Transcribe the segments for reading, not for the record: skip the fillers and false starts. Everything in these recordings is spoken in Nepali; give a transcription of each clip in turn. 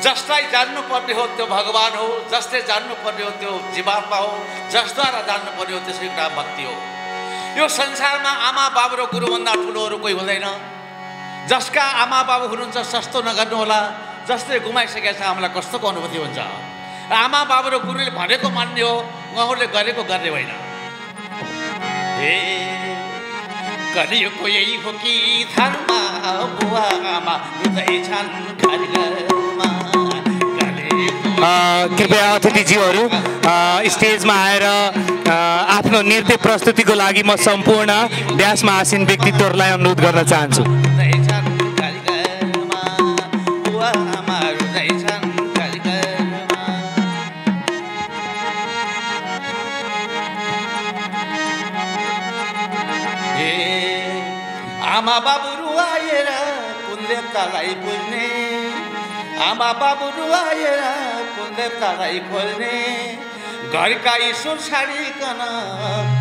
जसलाई जान्नुपर्ने हो त्यो भगवान हो, जसले जान्नुपर्ने हो त्यो जीवात्मा हो, जसद्वारा जान्नुपर्ने हो त्यसै एउटा भक्ति हो। यो संसारमा आमा बाबु र गुरुभन्दा ठुलोहरू कोही हुँदैन। जसका आमा बाबु हुनुहुन्छ सस्तो नगर्नु होला। जसले गुमाइसकेका छ आमालाई कस्तोको अनुभूति हुन्छ। आमा बाबु र गुरुले भनेको मान्ने हो, उहाँहरूले गरेको गर्ने होइन। कलियुगको यही हो कि धर्म बुवा आमा रुँदै छन् घरमा। कृपया अतिथिज्यूहरू स्टेजमा आएर आफ्नो नृत्य प्रस्तुतिको लागि म सम्पूर्ण ड्यासमा आसीन व्यक्तित्वहरूलाई अनुरोध गर्न चाहन्छु। आमा बाबु रुवाएर कुन देवतालाई पुज्ने, आमा बाबु रुवाएर कुन देवतालाई खोज्ने, घरका ईश्वर छाडिकन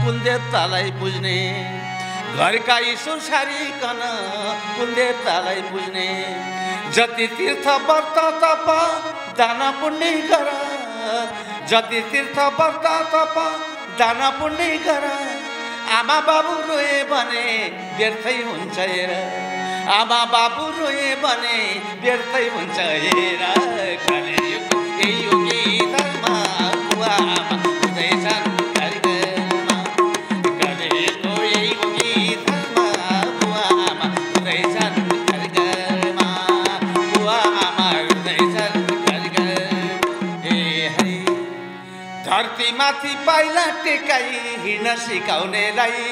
कुन देवतालाई पुज्ने, घरका ईश्वर छाडिकन कुन देवतालाई पुज्ने। जति तीर्थ व्रत तप दान पुण्य गर, जति तीर्थ व्रत तप दान पुण्य गर। आमा बाबु रोए भने व्यर्थै हुन्छ हेर, आमा बाबु रोए भने व्यर्थै हुन्छ हेर। कलियुगको यही हो कि धर्म बुवा आमा रुँदै छन् घरमा। कलियुगको यही हो कि धर्म बुवा आमा रुँदै छन् घरमा। बुवा आमा रुँदै छन् घरमा। धरतीमाथि पाइला टेकाई हिँड्न सिकाउनेलाई,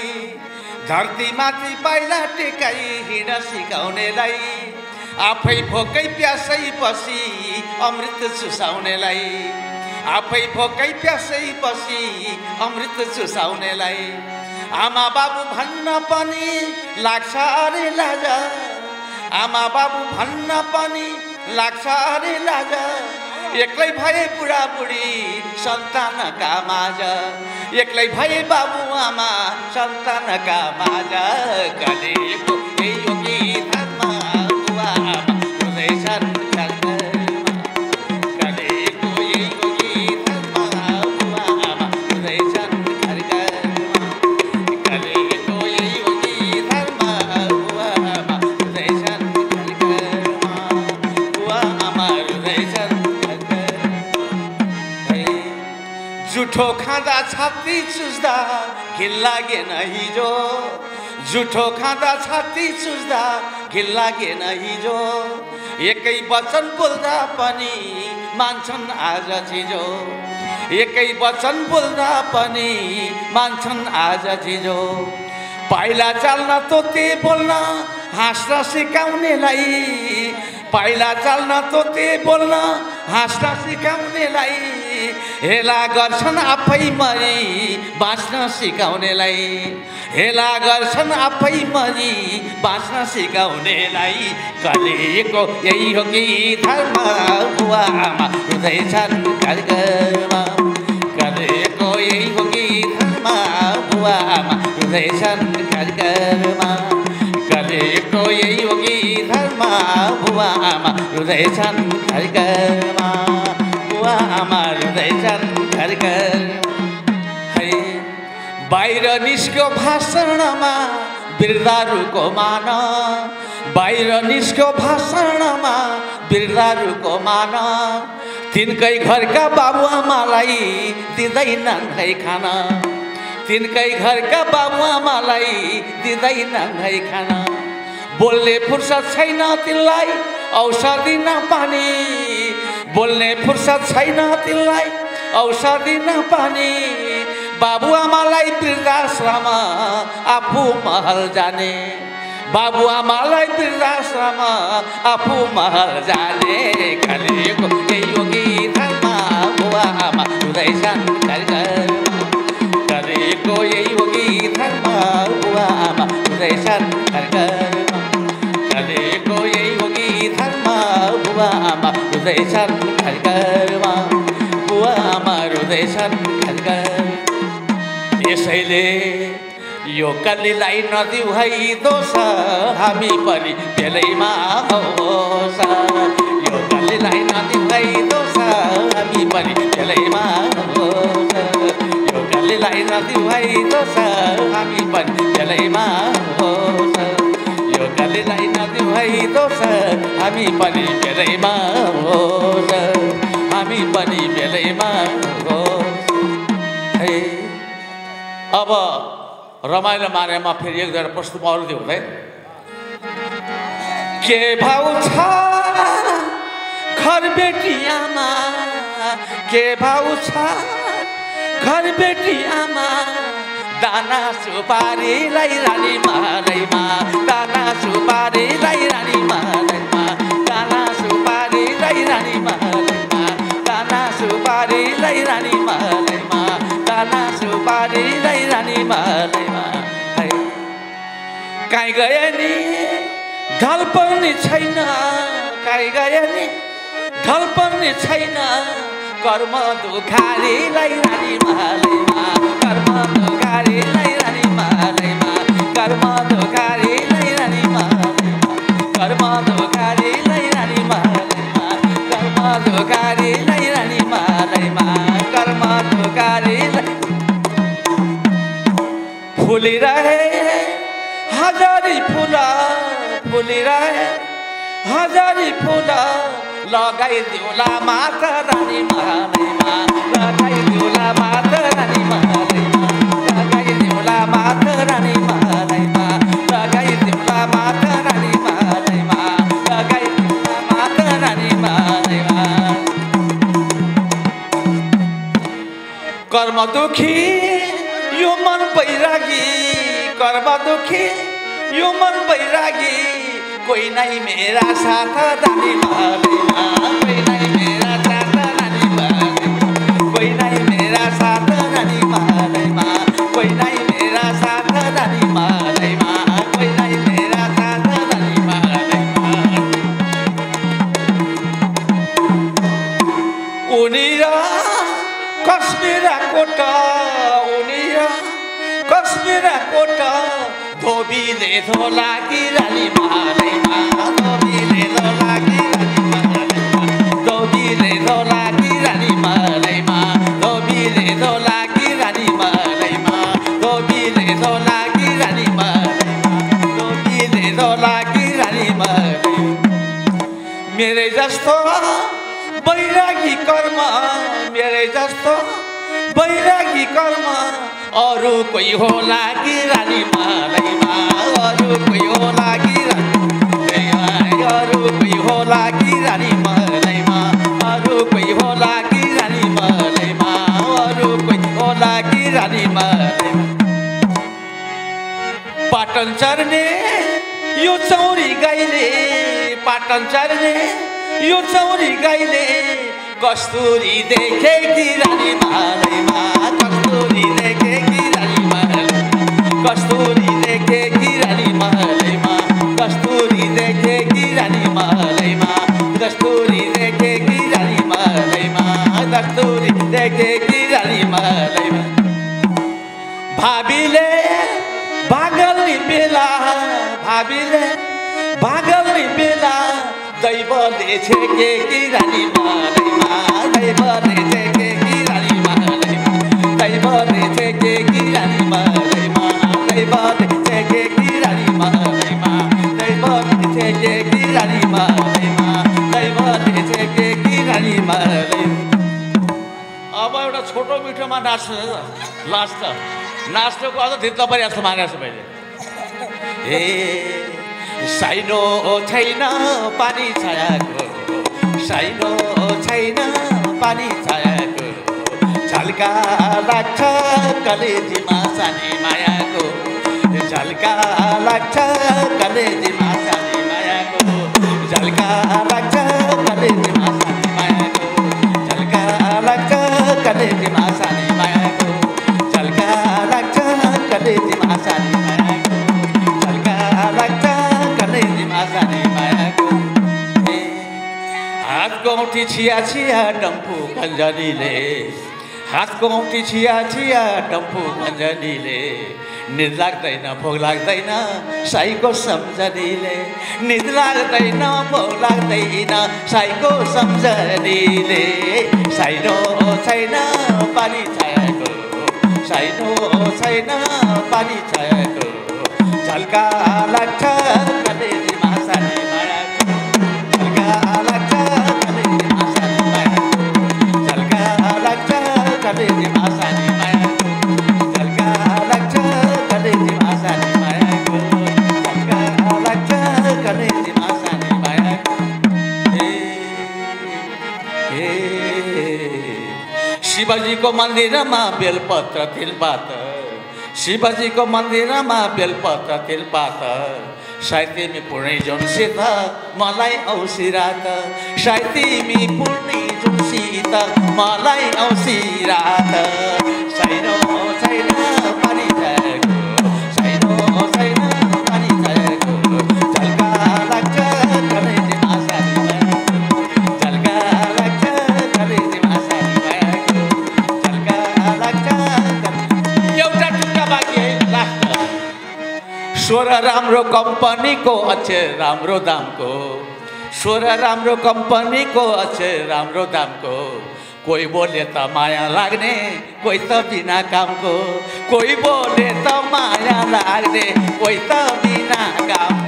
धरतीमाथि पाइला टेकाई हिँड्न सिकाउनेलाई, आफै भोकै प्यासै बसी अमृत चुसाउनेलाई, आफै भोकै प्यासै बसी अमृत चुसाउनेलाई। आमा बाबु भन्न पनि लाग्छ अरे लाज, आमा बाबु भन्न पनि लाग्छ अरे लाज। एक्लै भए बुढाबुढी सन्तानका माझ, एक्लै भए बाबु आमा सन्तानका माझ। कलियुगको यही हो कि धर्म बुवा आमा रुँदै छन् घरमा। कलियुगको यही हो कि धर्म बुवा आमा रुँदै छन् घरमा। कलियुगको यही हो कि धर्म बुवा आमा रुँदै छन् घरमा। बुवा आमा रुँदै छन्। जुठो खाँदा छाती चुस्दा घिन लागेन हिजो, जुठो खाँदा छाती चुस्दा घिन लागेन हिजो। एकै वचन बोल्दा पनि मान्छन् आज छिजो, एकै वचन बोल्दा पनि मान्छन् आज छिजो। पाइला चाल्न तोते बोल्न हाँस्न सिकाउनेलाई, पाइला चाल्न तोते बोल्न हाँस्न सिकाउनेलाई। हेला गर्छन् आफै मरी बाँच्न सिकाउनेलाई, हेला गर्छन् आफै मरी बाँच्न सिकाउनेलाई। कलियुगको यही हो कि धर्म बुवा आमा रुँदै छन् घरमा। कलियुगको यही हो कि धर्म बुवा आमा रुँदै छन् घरमा। कलियुगको यही हो कि धर्म बुवा आमा रुँदै छन् घरमा। बुवा आमा रुँदै छन् घरमा। बाहिर निस्क्यो भाषणमा वृद्धहरूको मान, बाहिर निस्क्यो भाषणमा वृद्धहरूको मान। तिनकै घरका बाबुआमालाई दिँदैनन् है खाना, तिनकै घरका बाबुआमालाई दिँदैनन् है खाना। बोल्ने फुर्सद छैन तिनलाई औषधि नपानी, बोल्ने फुर्सद छैन तिनलाई औषधि नपानी। बाबुआमालाई वृद्धाश्रम आफू महल जाने, बाबुआमालाई वृद्धाश्रम आफू महल जाने। कलियुगको यही हो कि धर्म बुवा आमा रुँदै छन् घरमा। कलियुगको यही हो कि धर्म बुवा आमा रुँदै छन् घरमा। कलियुगको यही हो कि धर्म बुवा आमा रुँदै छन् घरमा। बुवा आमा रुँदै छन् घरमा। यसैले यो कलीलाई नदिऊ है दोष, हामी पनि बेलैमा होस्। यो कलीलाई नदिऊ दोष हामी पनि बेलैमा होस यो गलीलाई नदिउँ है दोष हामी पनि बेलैमा होस हामी पनि बेलैमा होस है। अब रमाइलो मानेमा फेरि एक दुईवटा प्रश्न अरू दियो हुँदैन। के भाउ छ घर बेटी आमा के भाउ छ घर बेटी आमा दाना सुपारीलाई रानी मालैमा दाना सुपारीलाई रानी मालैमा दाना सुपारीलाई रानी मालैमा दाना सुपारीलाई रानी मालैमा दाना सुपारीलाई रानी मालैमा है। काहीँ गए नि ढल पर्ने छैन काहीँ गए नि ढल पर्ने छैन कर्म दुखारीलाई रानी मालैमा कर्म दुखारीलाई रानी मालैमा कर्म दुखारीलाई रानी मालैमा कर्म दुखारीलाई रानी मालैमा कर्म दुखारीलाई रानी मालैमा कर्म दुखारीलाई फुलिरहे हजारी फुल फुलिरहे हजारी फुल लगाइदिउला माता रानी मालैमा लगाइदिउला माता रानी मालैमा लगाइदिउला माता रानी मालैमा लगाइदिउला माता रानी मालैमा लगाइदिउला माता रानी मालैमा। कर्म दुखी यो मन बैरागी कर्म दुखी यो मन बैरागी कोही नै मेरा साथ रानी मालैमा कोही नै मेरा साथ रानी मालैमा कोही नै मेरा साथ रानी मालैमा कोही नै मेरा साथ रानी मालैमा कोही नै मेरा साथ रानी मालैमा। उनी र कश्मीरा कोट उनी र कश्मीरा कोट धोबीले धोलाकी रानी मालैमा धोबीले धोलाकी रानी मालैमा धोबीले धोलाकी रानी मालैमा धोबीले धोलाकी रानी मालैमा धोबीले धोलाकी रानी मालैमा धोबीले धोलाकी रानी मालैमा। मेरै जस्तो बैरागी कर्म मेरै जस्तो बैरागी कर्म अरू कोही होला कि रानी मालैमा अरू कोही होला कि रानी अरू कोही होला कि रानी मालैमा अरू कोही होला कि रानी मालैमा अरू कोही होला कि रानी मालैमा। पाटन चर्ने यो चौरी गाईले पाटन चर्ने यो चौरी गाईले कस्तुरी देखे कि रानी मालैमा कस्तुरी देखे कि रानी मालैमा कस्तुरी देखे कि रानी मालैमा कस्तुरी देखे कि रानी मालैमा कस्तुरी देखे कि रानी मालैमा कस्तुरी देखे कि रानी मालैमा। भाबीले भागल्ने बेला भाबीले भागल्ने बेला दैवले छेके कि रानी मालैमा दैवले छेके कि रानी मालैमा दैवले छेके कि रानी मालैमा दैवले छेके कि रानी मालैमा दैवले छेके कि रानी मालैमा दैवले छेके कि रानी मालैमा। अब एउटा छोटो मिठोमा नाच्नु लास्ट नाच्नुको अझ धित्त परि जस्तो मानेको छु मैले। ए साइनो छैन पानी छायाको साइनो छैन पानी छायाको झल्का लाग्छ कलेजीमा सानी मायाको झल्का लाग्छ कलेजीमा सानी मायाको झल्का लाग्छ कलेजीमा सानी मायाको झल्का लाग्छ कलेजीमा सानी मायाको झल्का लाग्छ कलेजीमा सानी मायाको झल्का लाग्छ हातको औँठी छिया छिया डम्फु कञ्जनीले हातको औँठी छिया छिया डम्फु कञ्जनीले निद लाग्दैन भोग लाग्दैन साईको सम्झनीले निद लाग्दैन भोग लाग्दैन साईको सम्झनीले साइनो छैन पानी छायाको साइनो छैन पानी छायाको झल्का लाग्छ कलेजीमा सानी मायाको झल्का लाग्छ कलेजीमा सानी मायाको झल्का लाग्छ कलेजीमा सानी मायाको झल्का लाग्छ कलेजीमा सानी मायाको झल्का लाग्छ कलेजीमा सानी मायाको शिवजीको मन्दिरमा बेलपत्र तिलपात शिवजीको मन्दिरमा बेलपत्र तिलपात सायद तिमी पूर्णै जुनसित मलाई औसी रात सायद तिमी पूर्णै जुनसित मलाई औसी रात साइनो छैन पानी छाएको साइनो छैन पानी छाएको झल्का लाग्छ कलेजीमा सानी मायाको झल्का लाग्छ कलेजीमा सानी मायाको झल्का लाग्छ एउटा टुक्का बाँकी है लास्ट स्वर राम्रो कम्पनीको अक्षर राम्रो दामको स्वर राम्रो कम्पनीको अक्षर राम्रो दामको कोही बोले त माया लाग्ने कोही त बिना कामको कोही बोले त माया लाग्ने कोही त बिना काम